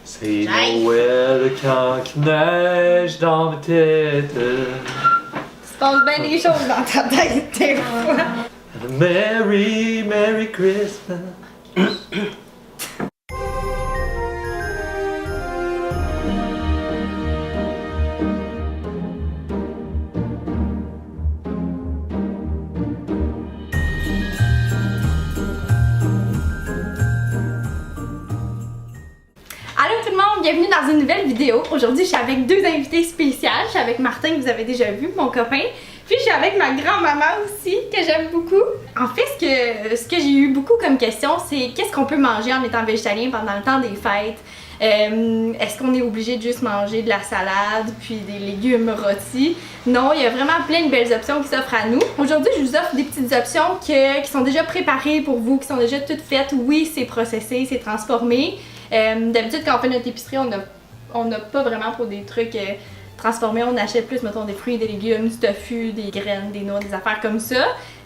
C'est Noël quand il neige dans ma tête. Il se passe bien des choses dans ta tête des fois. Merry, Merry Christmas. Allô tout le monde, bienvenue dans une nouvelle vidéo. Aujourd'hui, je suis avec deux invités spéciales. Je suis avec Martin, que vous avez déjà vu, mon copain. Puis je suis avec ma grand-maman aussi, que j'aime beaucoup. En fait, ce que j'ai eu beaucoup comme question, c'est qu'est-ce qu'on peut manger en étant végétalien pendant le temps des fêtes? Est-ce qu'on est obligé de juste manger de la salade puis des légumes rôtis? Non, il y a vraiment plein de belles options qui s'offrent à nous. Aujourd'hui, je vous offre des petites options qui sont déjà préparées pour vous, qui sont déjà toutes faites. Oui, c'est processé, c'est transformé. D'habitude, quand on fait notre épicerie, on n'a pas vraiment pour des trucs transformés. On achète plus, mettons, des fruits, des légumes, du tofu, des graines, des noix, des affaires comme ça.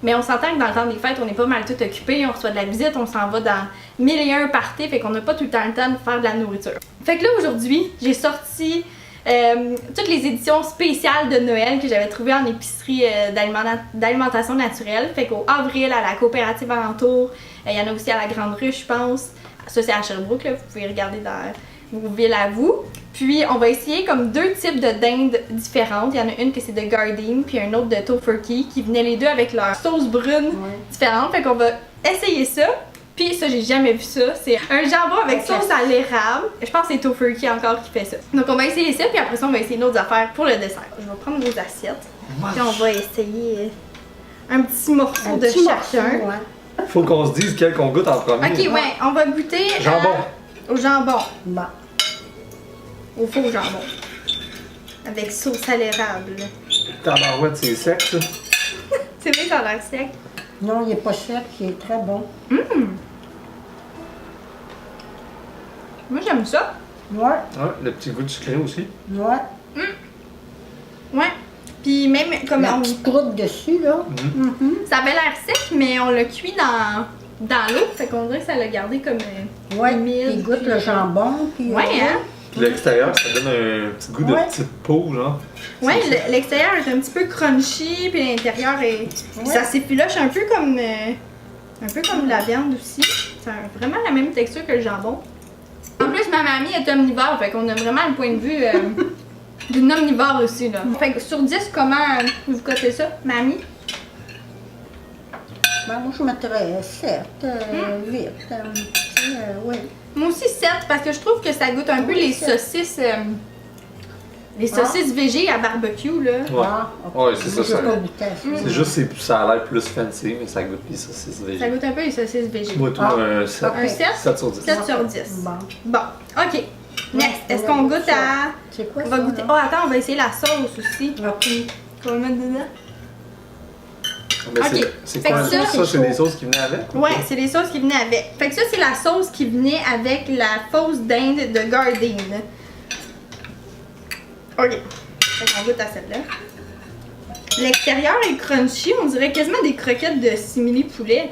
Mais on s'entend que dans le temps des fêtes, on est pas mal tout occupé. On reçoit de la visite, on s'en va dans 1001 parties, fait qu'on n'a pas tout le temps de faire de la nourriture. Fait que là, aujourd'hui, j'ai sorti toutes les éditions spéciales de Noël que j'avais trouvées en épicerie d'alimentation naturelle. Fait qu'au avril, à la coopérative alentour, il y en a aussi à la Grande Ruche, je pense. Ça, c'est à Sherbrooke, là. Vous pouvez regarder dans vos villes à vous. Puis, on va essayer comme deux types de dindes différentes. Il y en a une que c'est de Gardein, puis un autre de Tofurkey, qui venaient les deux avec leur sauce brune différente. Fait qu'on va essayer ça. Puis ça, j'ai jamais vu ça. C'est un jambon avec sauce à l'érable. Je pense que c'est Tofurkey encore qui fait ça. Donc, on va essayer ça, puis après ça, on va essayer d'autres affaires pour le dessert. Je vais prendre nos assiettes. Puis on va essayer un petit morceau de chacun. Faut qu'on se dise quel qu'on goûte en premier. Ok, ouais, on va goûter au jambon. Bon. Au faux jambon. Avec sauce à l'érable. Tabarouette, c'est sec, ça. C'est vrai, ça a l'air sec. Non, il n'est pas sec, il est très bon. Moi, j'aime ça. Ouais. Ouais, le petit goût de sucré aussi. Ouais. Ouais. Puis même comme La petite croûte dessus, là. ça avait l'air sec, mais on l'a cuit dans l'eau. Fait qu'on dirait que ça l'a gardé comme Ouais, humide. il goûte le jambon. Puis Ouais, hein? Puis l'extérieur, ça donne un petit goût de petite peau, genre. Ouais, l'extérieur est un petit peu crunchy, puis l'intérieur est. Ça s'effiloche un peu comme de la viande aussi. C'est vraiment la même texture que le jambon. En plus, ma mamie est omnivore, fait qu'on a vraiment le point de vue d'une omnivore aussi, là. Fait que sur 10, comment vous cotez ça, mamie? Ben, moi, je mettrais 7, 8. Oui. Moi aussi 7, parce que je trouve que ça goûte un peu les saucisses. Les saucisses végé à barbecue, là. Ouais, ouais, c'est ça. J'ai pas goûté à ça. C'est juste que ça a l'air plus fancy, mais ça goûte les saucisses végé. Ça goûte un peu les saucisses végé. Moi, tout un 7. Un 7? 7 sur 10. 7 sur 10. Bon. Bon, ok. Next, est-ce qu'on goûte à... C'est quoi On ça? va goûter... Oh, attends, on va essayer la sauce aussi. Ok. Qu'on va mettre dedans. Mais Ok. c'est Fait quoi que ça? ça, C'est des sauces qui venaient avec? ou Ouais, pas? c'est les sauces qui venaient avec. Fait que ça, c'est la sauce qui venait avec la fausse dinde de Gardein. Ok. Fait qu'on goûte à celle-là. L'extérieur est crunchy, on dirait quasiment des croquettes de simili poulet.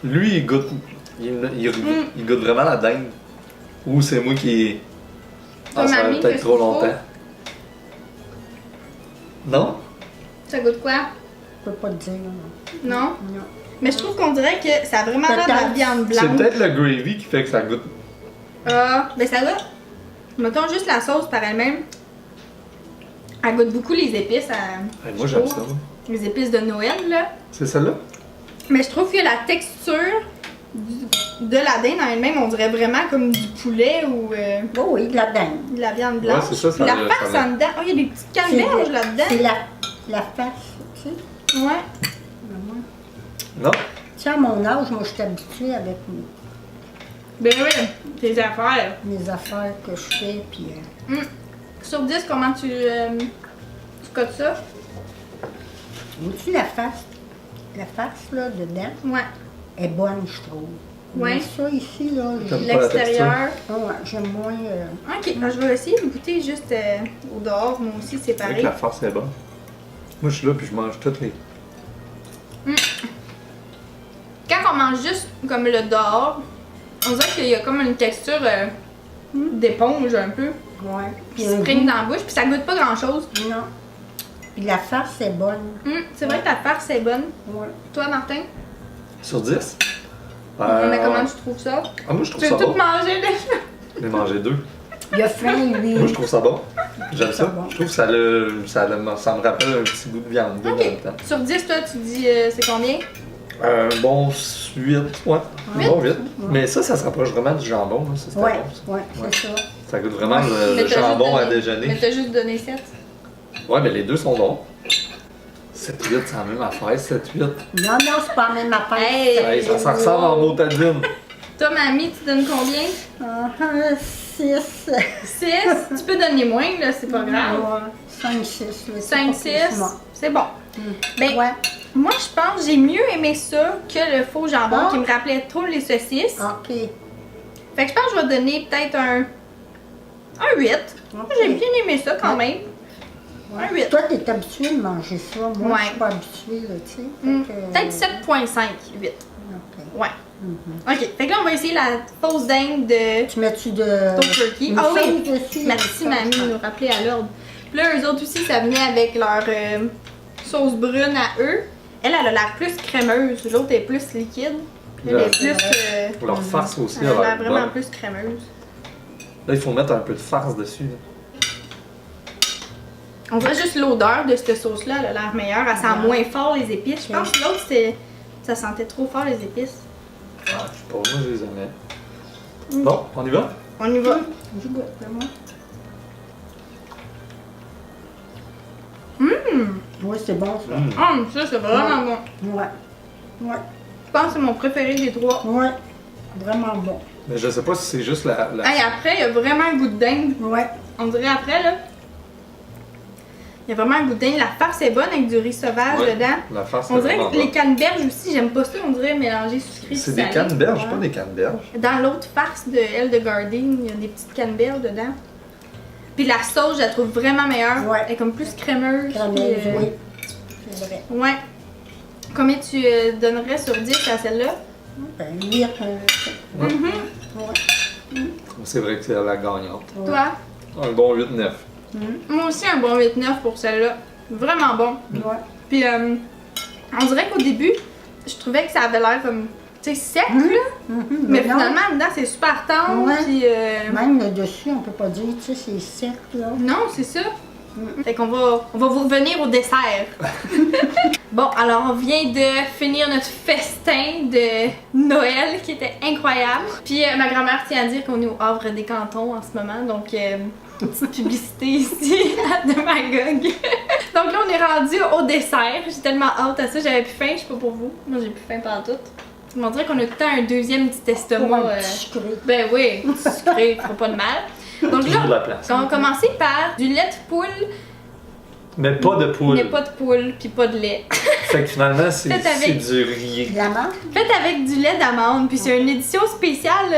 Lui, il goûte. Il goûte vraiment la dinde. Ou c'est moi qui. Toi, ça va mamie, peut-être qu'est-ce trop que tu longtemps. Non? Ça goûte quoi? Je peux pas te dire. Non. Non? Non. Mais je trouve qu'on dirait que ça a vraiment l'air de la viande C'est blanche. peut-être le gravy qui fait que ça goûte. Ah, ben ça goûte. Mettons juste la sauce par elle-même. Elle goûte beaucoup les épices. Moi, j'aime ça. Les épices de Noël, là. C'est celle-là? Mais je trouve que la texture de la dinde en elle-même, on dirait vraiment comme du poulet ou Oh oui, de la dinde. de la viande blanche. Ouais, c'est ça, ça la a- face ça a- en dedans. Oh, il y a des petites canneberges C'est là-dedans. la face, tu sais. Ouais. Non? Tu sais, à mon âge, moi, je suis habituée avec Ben oui, tes affaires. mes affaires que je fais, puis... Sur 10, comment tu cotes ça? Vois-tu la face? La face, là, dedans, Ouais. est bonne, je trouve. Ouais. Mais ça, ici, là, J'aime pas la L'extérieur. ouais, j'aime moins... Ok, ben, je vais essayer de goûter juste au dehors. Moi aussi, c'est Avec pareil. la farce est bonne. Moi, je suis là puis je mange toutes les. quand on mange juste comme le dehors, on dirait qu'il y a comme une texture d'éponge un peu. Ouais. Qui se prenne dans la bouche, puis ça goûte pas grand chose. Non. Puis la farce est bonne. C'est vrai que ta farce est bonne. Ouais. Toi, Martin, Sur 10? mais comment tu trouves ça? Ah, moi, je trouve Tu ça as tout bon. mangé déjà? J'en ai mangé 2. Il a faim, lui. Moi, je trouve ça bon. J'aime ça. bon. Je trouve que ça me rappelle un petit goût de viande. Ok. Dans le temps. Sur 10, toi, tu dis c'est combien? Un bon 8. Ouais. Un bon 8. Ouais. Mais ça se rapproche vraiment du jambon. Là. Ça, c'était Ouais, bon, ça. ouais, Ouais. c'est ça. Ça goûte vraiment Mais le t'as jambon juste à donné- déjeuner. Mais t'as juste donné 7. Ouais, mais les deux sont bons. 7-8, c'est la même affaire, 7-8. Non, non, c'est pas la même affaire. Hey! Hey, ça ressemble en motadine. Toi, mamie, tu donnes combien? 6. 6? Tu peux donner moins, là, c'est pas grave. 5-6. 5-6, c'est bon. Ben, Ouais. moi, je pense que j'ai mieux aimé ça que le faux jambon Ah. qui me rappelait trop les saucisses. OK. Fait que je pense que je vais donner peut-être un 8. Ok. J'ai bien aimé ça quand même. Ouais. Un 8. Toi, t'es habitué de manger ça. Moi, Ouais. je suis pas habituée, là, tu sais. Hmm, Fait que- Peut-être 7.5, 8. OK. Ouais. Ok, fait que là, on va essayer la fausse dinde de Tu mets-tu de... Stone Turkey. une Ah oui, sauce dessus? merci une mamie sauce? de nous rappeler à l'ordre. Puis là, eux autres aussi, ça venait avec leur sauce brune à eux. Elle a l'air plus crémeuse, l'autre est plus liquide. Elle Ouais, est plus. Leur farce aussi, Elle a a l'air l'air vraiment bonne. plus crémeuse. Là, il faut mettre un peu de farce dessus. là. On voit juste l'odeur de cette sauce-là, elle a l'air meilleure. Elle sent moins fort les épices. Je pense que l'autre, ça sentait trop fort les épices. Ah, je sais pas, moi, je les aimais. Bon, on y va? On y va. Je goûte, moi. Oui, c'est bon, ça. Ça, c'est vraiment bon. Ouais. Ouais. Je pense que c'est mon préféré des trois. Ouais. Vraiment bon. Mais je sais pas si c'est juste la... Hey, après, il y a vraiment un goût de dinde. Ouais. On dirait après, là. Il y a vraiment un goût de dinde. La farce est bonne avec du riz sauvage Ouais, dedans. La farce, On c'est dirait vraiment que les bon. canneberges aussi, j'aime pas ça. On dirait mélanger sucré C'est et des salé. canneberges, Ouais. pas des canneberges. Dans l'autre farce de Elle de Garden, il y a des petites canneberges dedans. Puis la sauce, je la trouve vraiment meilleure. Ouais. Elle est comme plus crémeuse. Crémeuse, puis, oui. C'est vrai. Ouais. Combien tu donnerais sur 10 à celle-là? Ben, 8. Ouais. Ouais. C'est vrai que c'est la gagnante. Ouais. Toi? Un bon 8-9. Moi aussi, un bon 8-9 pour celle-là. Vraiment bon. Ouais. Puis, on dirait qu'au début, je trouvais que ça avait l'air comme, tu sais, sec, là. Mais non. finalement, dedans, c'est super tendre. Ouais. Puis, Même le dessus, on peut pas dire, tu sais, c'est sec, là. non, c'est ça. Fait qu'on va vous revenir au dessert. Bon, alors on vient de finir notre festin de Noël qui était incroyable. Puis ma grand-mère tient à dire qu'on est au Havre des Cantons en ce moment, donc petite publicité ici de Magog. Donc là, on est rendu au dessert. J'ai tellement hâte à ça, j'avais plus faim, je sais pas pour vous. Moi, j'ai plus faim pendant tout. On dirait qu'on a tout le temps un deuxième petit Pour estomac. un petit sucré. Ben oui, petit sucré, fera pas de mal. Donc Toujours de là, la place. on va commencer par du lait de poule, Mais pas de poule. mais pas de poule, puis pas de lait. Fait que finalement, c'est Faites avec. du riz. La menthe? Fait avec du lait d'amande, puis c'est une édition spéciale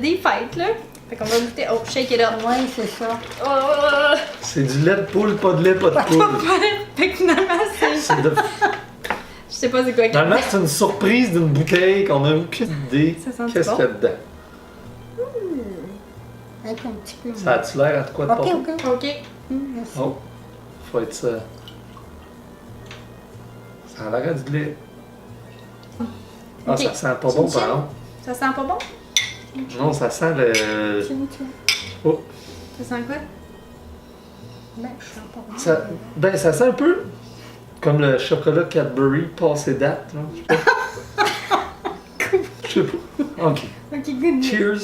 des fêtes, là. Fait qu'on va goûter. Oh, shake it up. Oui, c'est ça. Oh, C'est du lait de poule, pas de lait, pas de poule. fait que finalement, c'est. C'est de- Je sais pas c'est quoi. Finalement, c'est une surprise d'une bouteille qu'on a aucune idée. Ça sent Qu'est-ce bon? qu'il y a dedans. Avec un petit peu. Ça a-tu l'air à de quoi de Ok, pas? ok. Ok. Merci. Oh, faut être ça. Ça a l'air à du lait. Ah, Ok. ça sent pas bon, Chin, par exemple. Ça sent pas bon? Non, ça sent le. Tiens, tiens. Oh, Ça sent quoi? Ben, je sens pas bon. ça... Ben, ça sent un peu comme le chocolat Cadbury passé date. Là. Je sais pas. Je sais pas. Ok. Ok, good. Cheers.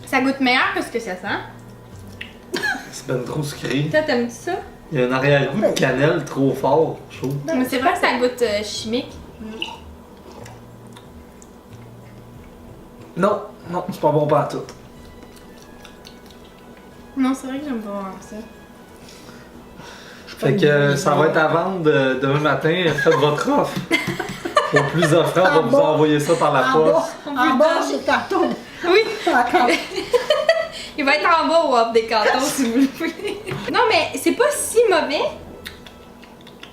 Ça goûte meilleur que ce que ça sent. C'est ben trop sucré. Toi, t'aimes ça? Il y a un arrière-goût de cannelle trop fort, je trouve. Mais c'est vrai que ça goûte chimique. Non, non, c'est pas bon partout. Non, c'est vrai que j'aime pas vraiment ça. Fait que ça va être à vendre demain matin. Faites votre offre. Pour plus offrant, on va vous envoyer ça par la En bas, poste. en bas, c'est tantôt. Oui, Encore. il va être en bas au Hop des Cantons si vous le voulez. Non, mais c'est pas si mauvais.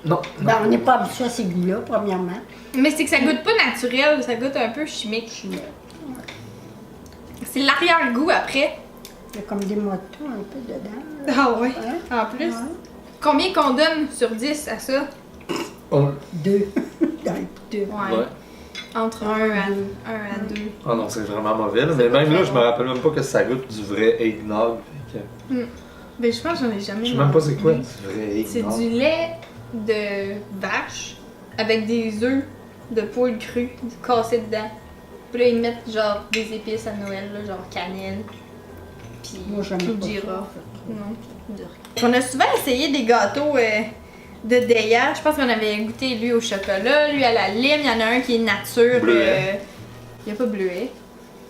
Non. Ben, on n'est pas habitué à ces goûts-là, premièrement. Mais c'est que ça goûte pas naturel, ça goûte un peu chimique. C'est l'arrière-goût après. Il y a comme des motos un peu dedans. Ah ouais. Hein? En plus. Ouais. Combien qu'on donne sur 10 à ça? Oh. 2. Dans le deux. Ouais. Ouais. Entre 1 à 2. Ah non, c'est vraiment mauvais. Là. Mais même là, je me rappelle même pas que ça goûte du vrai eggnog. Fait que... Ben je pense que j'en ai jamais Je sais même pas c'est quoi mangé. du vrai C'est eggnog. du lait de vache avec des œufs de poule crue cassés dedans. Puis là, ils mettent genre des épices à Noël, là, genre cannelle. Puis Moi, j'aime ou pas ça, girofle. en fait. Non. On a souvent essayé des gâteaux de Deya. Je pense qu'on avait goûté lui au chocolat, lui à la lime. Il y en a un qui est nature. Bleuet. Il n'y a pas bleuet.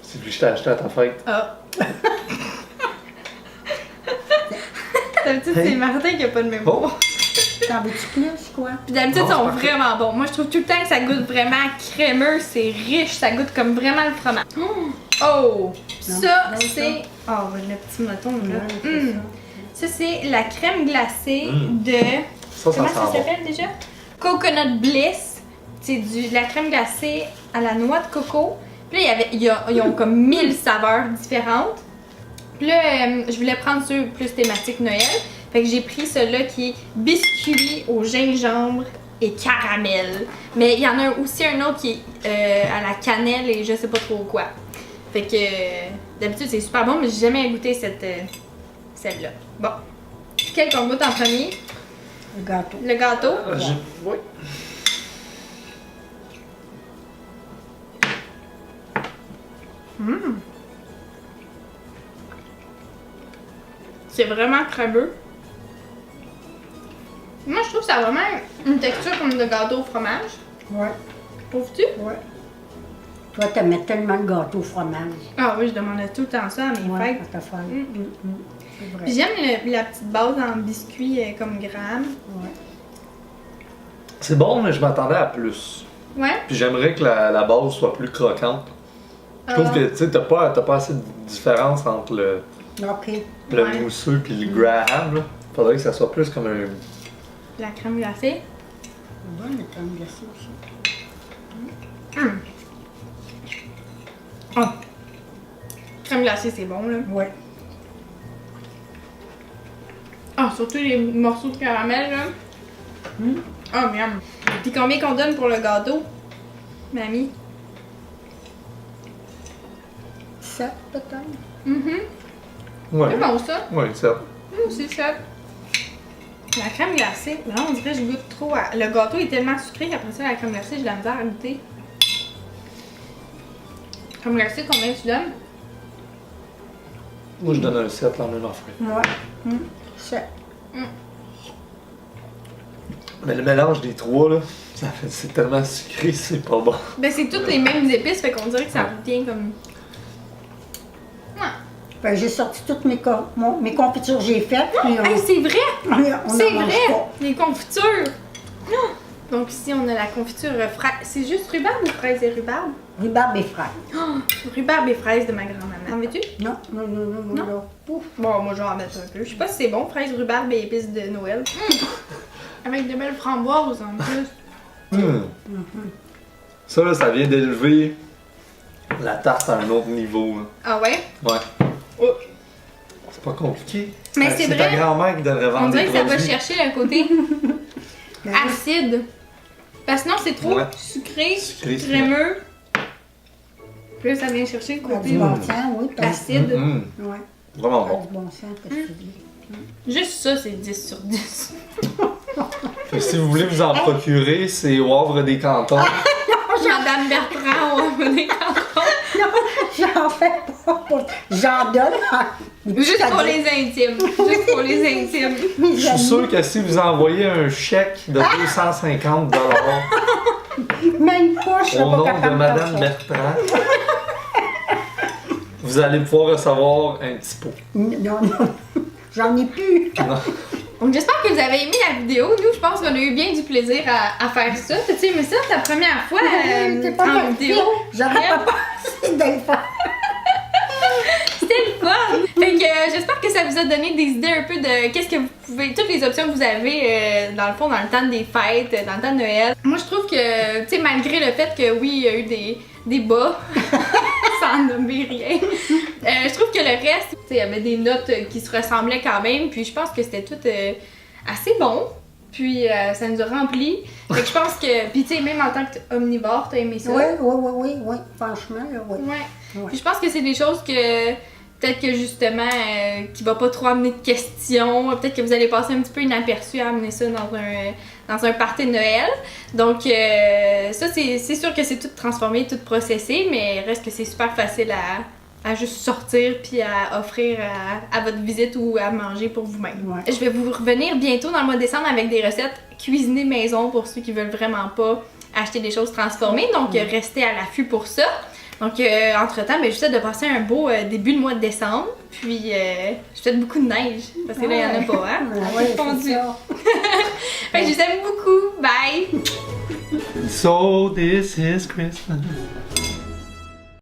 C'est lui que je t'ai acheté à ta fête. Ah. D'habitude, c'est Martin qui a pas de mémoire. Oh! T'en veux-tu plus, quoi? Puis d'habitude, Non, ils sont c'est parfait. vraiment bons. Moi, je trouve tout le temps que ça goûte vraiment crémeux, c'est riche, ça goûte comme vraiment le fromage. Oh! Puis Non, ça, non, c'est. Oh, le petit moton, là. Ouais, c'est Hum. Ça, c'est la crème glacée Mm. de. Ça Comment sent ça bon. s'appelle déjà? Coconut Bliss. C'est de la crème glacée à la noix de coco. Puis là, ils ont comme 1000 saveurs différentes. Puis là, je voulais prendre ceux plus thématiques Noël. Fait que j'ai pris celui-là qui est biscuit au gingembre et caramel. Mais il y en a aussi un autre qui est à la cannelle et je sais pas trop quoi. Fait que d'habitude c'est super bon, mais j'ai jamais goûté celle-là. Bon. Quel qu'on goûte en premier? Le gâteau. Le gâteau. Oui. C'est vraiment crémeux. Moi, je trouve que ça a vraiment une texture comme de gâteau au fromage. Ouais, Trouves-tu? ouais. Toi, t'aimais tellement le gâteau au fromage. Ah oui, je demandais tout le temps ça à mes Ouais, fêtes. à ta fête. C'est vrai. Puis j'aime la petite base en biscuit comme gramme. Ouais. C'est bon, mais je m'attendais à plus. Ouais. Puis j'aimerais que la base soit plus croquante. Je trouve que tu sais, t'as pas assez de différence entre le OK. Ouais. mousseux puis le graham. Là. Faudrait que ça soit plus comme un. La crème glacée. C'est bon, le crème glacée aussi. Oh. Crème glacée, c'est bon là. Ouais. Ah, surtout les morceaux de caramel là. Ah, miam. Puis combien qu'on donne pour le gâteau, mamie? 7 peut-être. Ouais. C'est bon ça. Ouais, ça. C'est ça. La crème glacée, là on dirait que je goûte trop à... Le gâteau est tellement sucré qu'après ça, la crème glacée, j'ai de la misère à goûter. Crème glacée, combien tu donnes? Moi, je donne un 7 la même affaire. Ouais. 7. Mais le mélange des trois, là, c'est tellement sucré, c'est pas bon. Ben c'est toutes les mêmes épices, fait qu'on dirait que ça revient comme... Ben, j'ai sorti toutes mes confitures que j'ai faites. Puis Hey, c'est vrai! on C'est en mange vrai! pas. Les confitures! Donc ici, on a la confiture fraise. C'est juste rhubarbe ou fraise et rhubarbe? Rhubarbe et fraises. Rhubarbe et fraise de ma grand-maman. En veux-tu? Non, non, non, non, non. non. Ouf. Bon, moi je vais en mettre un peu. Je sais pas si c'est bon, fraise, rhubarbe et épices de Noël. Avec de belles framboises en plus. Ça, là, ça vient d'élever la tarte à un autre niveau. Là. Ah ouais? Ouais. Oh. C'est pas compliqué. Mais c'est ta vrai. grand-mère qui devrait On vendre dirait des que ça va produits. chercher le côté Ben, acide. Parce que sinon, c'est trop Ouais. sucré, Sucré, c'est crémeux. Puis là, ça vient chercher le ça a côté du bon sens, oui. acide. Ouais. Vraiment Ça a bon. du bon sens, qu'est-ce que tu dis? Juste ça, c'est 10 sur 10. Fait que si vous voulez vous en procurer, c'est au Havre des Cantons. Madame Bertrand, on va des cantons. Non, j'en fais pas. J'en donne. Juste pour les intimes. Juste pour les intimes. Je suis sûr que si vous envoyez un chèque de 250 Même pas, je serais au pas nom capable de faire Madame ça. Bertrand, vous allez pouvoir recevoir un petit pot. Non, non. J'en ai plus. Non. Donc j'espère que vous avez aimé la vidéo. Nous, je pense qu'on a eu bien du plaisir à faire ça. T'as-tu aimé ça ta première fois C'est pas en parfait. vidéo? J'aurais pas pensé de le faire. C'était le fun! Fait que j'espère que ça vous a donné des idées un peu de qu'est-ce que vous pouvez, toutes les options que vous avez dans le fond dans le temps des fêtes, dans le temps de Noël. Moi je trouve que, tu sais, malgré le fait que oui, il y a eu des bas, sans nommer rien, je trouve que le reste, tu sais, il y avait des notes qui se ressemblaient quand même, puis je pense que c'était tout assez bon. Puis ça nous a rempli. Fait que je pense que. Puis tu sais, même en tant qu'omnivore, t'as aimé ça. Oui. Franchement, là, oui. Ouais. Puis je pense que c'est des choses que. Peut-être que justement, qui va pas trop amener de questions. Peut-être que vous allez passer un petit peu inaperçu à amener ça dans un party de Noël. Donc, ça, c'est sûr que c'est tout transformé, tout processé, mais reste que c'est super facile à juste sortir puis à offrir à votre visite ou à manger pour vous-même. Ouais. Je vais vous revenir bientôt dans le mois de décembre avec des recettes cuisinées maison pour ceux qui veulent vraiment pas acheter des choses transformées. Donc, restez à l'affût pour ça. Donc, entre-temps, ben, j'essaie de passer un beau début de mois de décembre. Puis, je souhaite beaucoup de neige. Parce que là, il y en a pas, hein? Ouais, Fondu. c'est ça. Fait que je vous aime beaucoup. Bye! So this is Christmas.